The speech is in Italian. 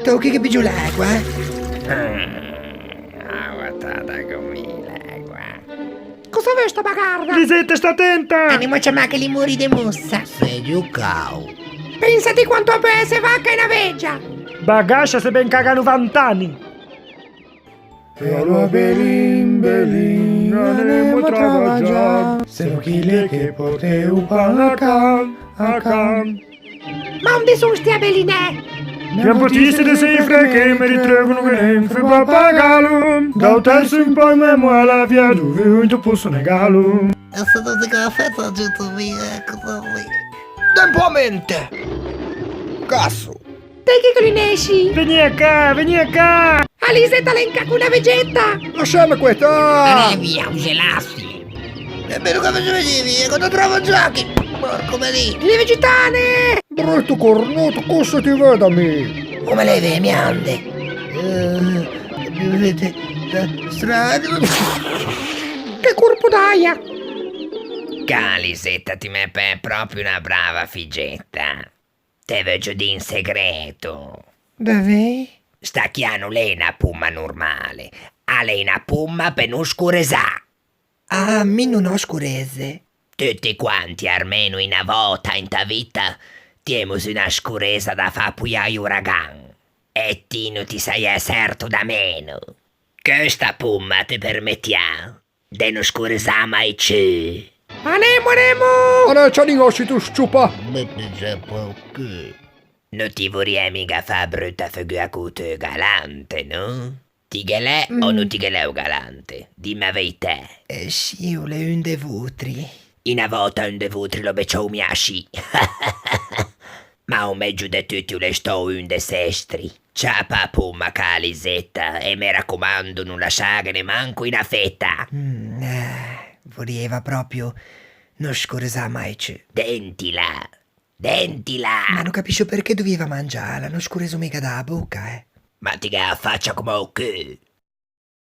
Tocchi che pigiù l'acqua? Guardate come l'acqua. Cosa vuoi sta bagarda? Lisetta, sta attenta! Andiamo a chiamare che li muri di mussa. Sei giucao. Pensati quanto pesa vacca in aveggia. Bagascia se ben cagano 20 anni. E allora belin, anemo trabalhar. Sem aquilo que porteu para cá. Ma onde sono sti abelinè? Pian portiste de cifre che mi ritrovano che per pappagallo. Da un terzo in poi mi muola via dove io non posso negarlo. È stato di caffè, ho giunto via, cosa vuoi? Tempo a mente. Cazzo. Te che clinesci? Vieni a ca! Alisetta lenca con una vegetta. Lasciamo questa. Vieni via, un gelassi. È vero che facevi, quando trovo giochi. Porco lì. Le vegetane. Dritto cornuto, cosa ti vedo a me? Come le vemiande. Vivete strano. Che corpo d'aia. Calisetta, ti me è proprio una brava figetta. Te vedo di in segreto. Dove? Sta chiano lei una pumma normale. A lei una pumma per non scuresà. Ah, mi non ho scurese. Tutti quanti, almeno una volta in ta vita, tiemos una scuresa da fa puiai uragan. E ti non ti sei eserto da meno. Questa pumma ti permettia de non scuresà mai più. Anemo. Ora c'è negozio tu sciupa. Non ti vorrei mica fa brutta figura con te galante, no? Ti gelè o non ti gelè galante? Dimmi a verità. Sì, io le unde vutri. Una volta un devotri lo becciò mi asci. Ma un meglio di tutti le sto un de sestri. Ciapa pumma calisetta e mi raccomando non lasciare manco una fetta. Voleva proprio non scuresa mai più. Dentila. Dentila. Ma non capisco perché doveva mangiarla, non scureso mica da bocca, Ma ti che faccia come o che?